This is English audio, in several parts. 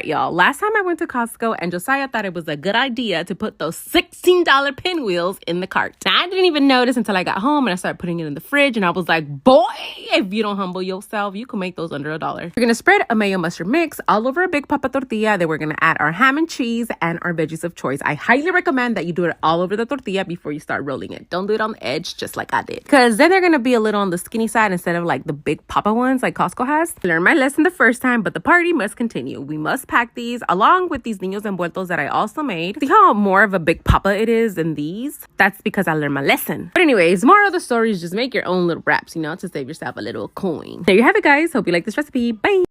Y'all, last time I went to Costco and Josiah thought it was a good idea to put those $16 pinwheels in the cart. Now, I didn't even notice until I got home and I started putting it in the fridge, and I was like, boy, if you don't humble yourself, you can make those under $1. We're gonna spread a mayo mustard mix all over a big Papa tortilla. Then we're gonna add our ham and cheese and our veggies of choice. I highly recommend that you do it all over the tortilla before you start rolling it. Don't do it on the edge just like I did, because then they're gonna be a little on the skinny side instead of like the big Papa ones like Costco has. I learned my lesson the first time, but the party must continue. We must pack these along with these niños envueltos that I also made. See how more of a big Papa it is than these? That's because I learned my lesson. But anyways, more of the story is just make your own little wraps, you know, to save yourself a little coin. There you have it, guys. Hope you like this recipe. Bye.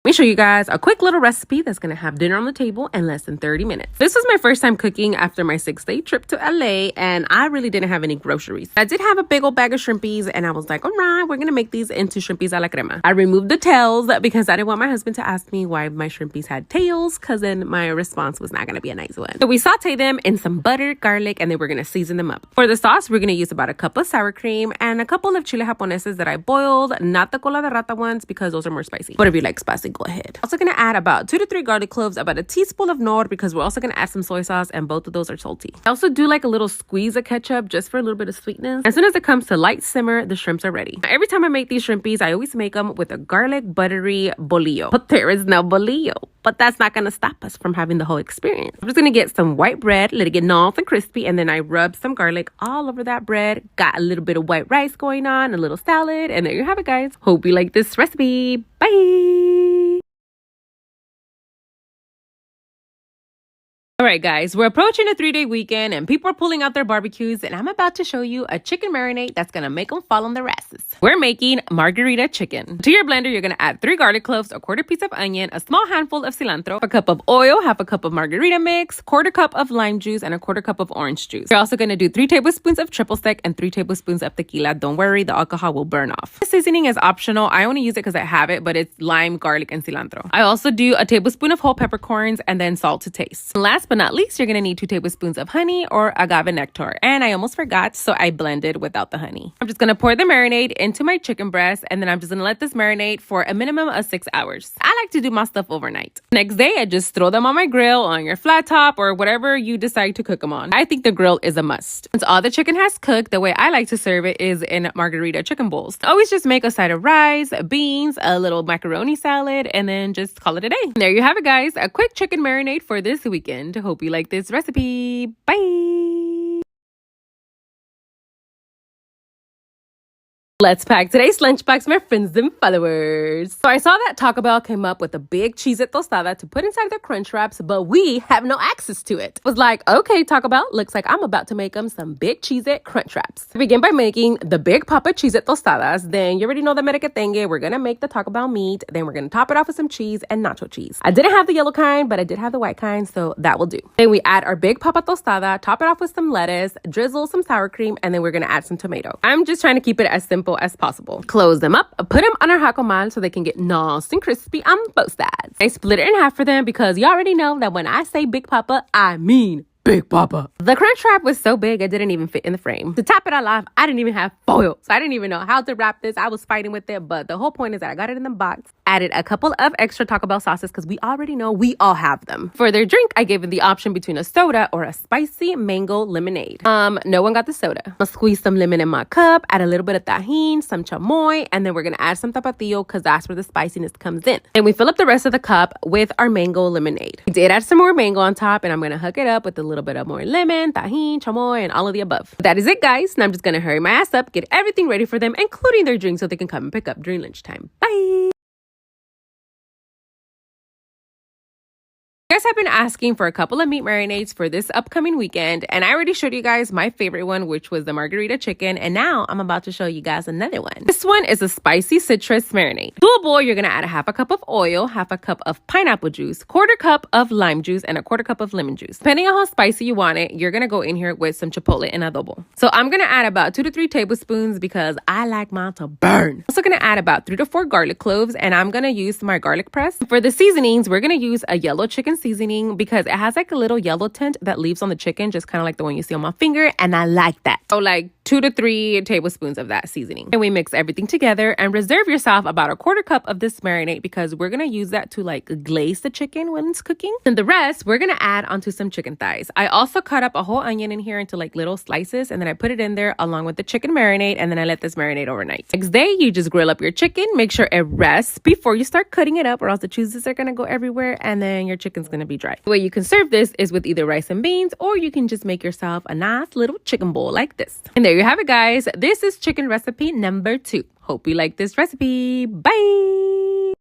Let me show you guys a quick little recipe that's gonna have dinner on the table in less than 30 minutes. This was my first time cooking after my 6-day trip to LA, and I really didn't have any groceries. I did have a big old bag of shrimpies, and I was like, all right, we're gonna make these into shrimpies a la crema. I removed the tails because I didn't want my husband to ask me why my shrimpies had tails, because then my response was not gonna be a nice one. So we saute them in some butter, garlic, and then we're gonna season them up. For the sauce, we're gonna use about a cup of sour cream and a couple of chile japoneses that I boiled, not the cola de rata ones because those are more spicy. But if you like spicy, go ahead. Also gonna add about 2 to 3 garlic cloves, about a teaspoon of nor, because we're also gonna add some soy sauce, and both of those are salty. I also do like a little squeeze of ketchup just for a little bit of sweetness. As soon as it comes to light simmer, the shrimps are ready. Now, every time I make these shrimpies, I always make them with a garlic buttery bolillo. But there is no bolillo. But that's not gonna stop us from having the whole experience. I'm just gonna get some white bread, let it get nice and crispy, and then I rub some garlic all over that bread. Got a little bit of white rice going on, a little salad, and there you have it, guys. Hope you like this recipe. Bye! All right, guys, we're approaching a 3-day weekend and people are pulling out their barbecues, and I'm about to show you a chicken marinade that's gonna make them fall on their asses. We're making Margarita Chicken. To your blender, you're gonna add 3 garlic cloves, a quarter piece of onion, a small handful of cilantro, a cup of oil, half a cup of margarita mix, quarter cup of lime juice, and a quarter cup of orange juice. You're also gonna do 3 tablespoons of triple sec and 3 tablespoons of tequila. Don't worry, the alcohol will burn off. The seasoning is optional. I only use it because I have it, but it's lime, garlic, and cilantro. I also do a tablespoon of whole peppercorns and then salt to taste. Last but not least, you're gonna need 2 tablespoons of honey or agave nectar. And I almost forgot, so I blended without the honey. I'm just gonna pour the marinade into my chicken breast, and then I'm just gonna let this marinate for a minimum of 6 hours. I like to do my stuff overnight. Next day, I just throw them on my grill, on your flat top, or whatever you decide to cook them on. I think the grill is a must. Once all the chicken has cooked, the way I like to serve it is in Margarita chicken bowls. Always just make a side of rice, beans, a little macaroni salad, and then just call it a day. And there you have it, guys. A quick chicken marinade for this weekend. Hope you like this recipe. Bye! Let's pack today's lunchbox, my friends and followers. So I saw that Taco Bell came up with a big cheese-it tostada to put inside their crunch wraps, but we have no access to it. Was like, okay, Taco Bell, looks like I'm about to make them some big cheese-it crunch wraps. To begin by making the big Papa cheese-it tostadas, then you already know the merequetengue. We're gonna make the Taco Bell meat, then we're gonna top it off with some cheese and nacho cheese. I didn't have the yellow kind, but I did have the white kind, so that will do. Then we add our big Papa tostada, top it off with some lettuce, drizzle some sour cream, and then we're gonna add some tomato. I'm just trying to keep it as simple as possible. Close them up, put them on our hot comal so they can get nice and crispy on both sides. I split it in half for them because you already know that when I say Big Papa, I mean Big Papa. The crunch wrap was so big, it didn't even fit in the frame. To top it all off, I didn't even have foil. So I didn't even know how to wrap this. I was fighting with it, but the whole point is that I got it in the box. Added a couple of extra Taco Bell sauces because we already know we all have them. For their drink, I gave them the option between a soda or a spicy mango lemonade. No one got the soda. I'll squeeze some lemon in my cup, add a little bit of tajin, some chamoy, and then we're gonna add some tapatio because that's where the spiciness comes in. And we fill up the rest of the cup with our mango lemonade. We did add some more mango on top, and I'm gonna hook it up with a little bit of more lemon, tajin, chamoy, and all of the above. That is it, guys. Now I'm just gonna hurry my ass up, get everything ready for them, including their drink, so they can come and pick up during lunchtime. Bye! You guys have been asking for a couple of meat marinades for this upcoming weekend, and I already showed you guys my favorite one, which was the Margarita Chicken, and now I'm about to show you guys another one. This one is a spicy citrus marinade. To a bowl, you're gonna add a half a cup of oil, half a cup of pineapple juice, quarter cup of lime juice, and a quarter cup of lemon juice. Depending on how spicy you want it, you're gonna go in here with some chipotle and adobo. So I'm gonna add about 2 to 3 tablespoons because I like mine to burn. Also gonna add about 3 to 4 garlic cloves, and I'm gonna use my garlic press. For the seasonings, we're gonna use a yellow chicken seasoning because it has like a little yellow tint that leaves on the chicken, just kind of like the one you see on my finger, and I like that. So like 2 to 3 tablespoons of that seasoning. And we mix everything together and reserve yourself about a 1/4 cup of this marinade because we're gonna use that to like glaze the chicken when it's cooking. And the rest, we're gonna add onto some chicken thighs. I also cut up a whole onion in here into like little slices, and then I put it in there along with the chicken marinade, and then I let this marinate overnight. Next day, you just grill up your chicken, make sure it rests before you start cutting it up, or else the juices are gonna go everywhere and then your chicken's gonna be dry. The way you can serve this is with either rice and beans, or you can just make yourself a nice little chicken bowl like this. And there you have it, guys. This is chicken recipe number 2. Hope you like this recipe. Bye!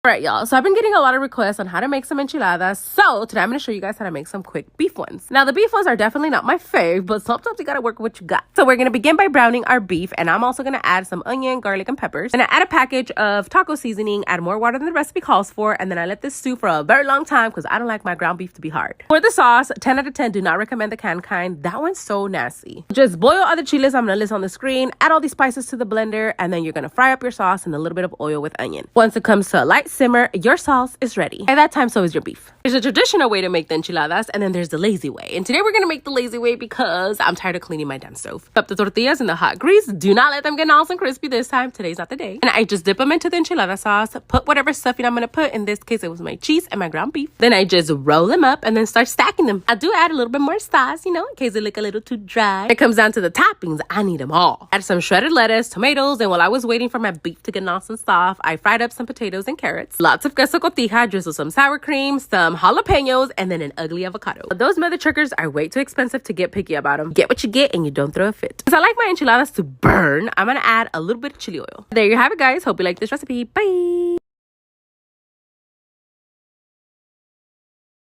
All right, y'all. So I've been getting a lot of requests on how to make some enchiladas. So today I'm going to show you guys how to make some quick beef ones. Now, the beef ones are definitely not my fave, but sometimes you got to work with what you got. So we're going to begin by browning our beef, and I'm also going to add some onion, garlic, and peppers. And I add a package of taco seasoning, add more water than the recipe calls for, and then I let this stew for a very long time because I don't like my ground beef to be hard. For the sauce, 10 out of 10, do not recommend the canned kind. That one's so nasty. Just boil all the chiles I'm going to list on the screen, add all these spices to the blender, and then you're going to fry up your sauce in a little bit of oil with onion. Once it comes to a light simmer, your sauce is ready. By that time, so is your beef. There's a traditional way to make the enchiladas, and then there's the lazy way. And today we're gonna make the lazy way because I'm tired of cleaning my damn stove. Put the tortillas in the hot grease. Do not let them get nice and crispy this time. Today's not the day. And I just dip them into the enchilada sauce, put whatever stuffing I'm gonna put. In this case, it was my cheese and my ground beef. Then I just roll them up and then start stacking them. I do add a little bit more sauce, you know, in case they look a little too dry. When it comes down to the toppings, I need them all. Add some shredded lettuce, tomatoes, and while I was waiting for my beef to get nice and soft, I fried up some potatoes and carrots. Lots of queso cotija, drizzle some sour cream, some jalapenos, and then an ugly avocado. But those mother truckers are way too expensive to get picky about them. Get what you get and you don't throw a fit. Because I like my enchiladas to burn, I'm gonna add a little bit of chili oil. There you have it, guys. Hope you like this recipe. Bye!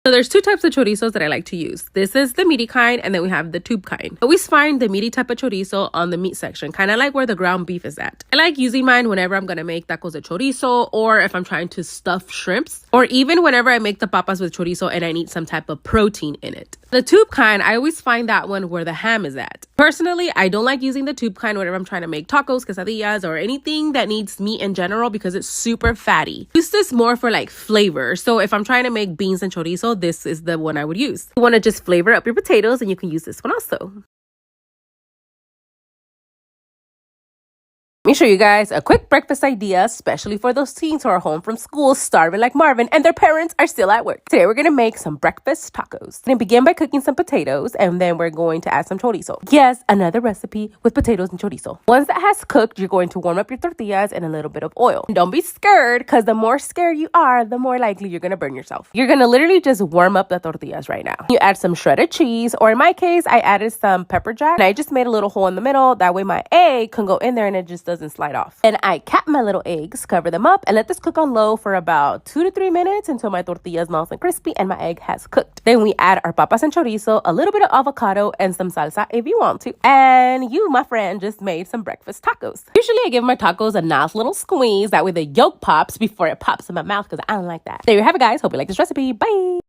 So there's 2 types of chorizos that I like to use. This is the meaty kind, and then we have the tube kind. I always find the meaty type of chorizo on the meat section, kind of like where the ground beef is at. I like using mine whenever I'm gonna make tacos de chorizo, or if I'm trying to stuff shrimps, or even whenever I make the papas with chorizo and I need some type of protein in it. The tube kind, I always find that one where the ham is at. Personally, I don't like using the tube kind whenever I'm trying to make tacos, quesadillas, or anything that needs meat in general because it's super fatty. Use this more for like flavor. So if I'm trying to make beans and chorizo, this is the one I would use. You want to just flavor up your potatoes, and you can use this one also. Let me show you guys a quick breakfast idea, especially for those teens who are home from school starving like Marvin and their parents are still at work. Today we're going to make some breakfast tacos. We're going to begin by cooking some potatoes, and then we're going to add some chorizo. Yes, another recipe with potatoes and chorizo. Once that has cooked, you're going to warm up your tortillas in a little bit of oil. Don't be scared, because the more scared you are, the more likely you're going to burn yourself. You're going to literally just warm up the tortillas right now. You add some shredded cheese, or in my case, I added some pepper jack, and I just made a little hole in the middle. That way my egg can go in there and it just doesn't slide off. And I cap my little eggs, cover them up, and let this cook on low for about 2 to 3 minutes until my tortillas nice and crispy and my egg has cooked. Then we add our papas and chorizo, a little bit of avocado, and some salsa if you want to. And you, my friend, just made some breakfast tacos. Usually I give my tacos a nice little squeeze. That way the yolk pops before it pops in my mouth, because I don't like that. There you have it, guys. Hope you like this recipe. Bye!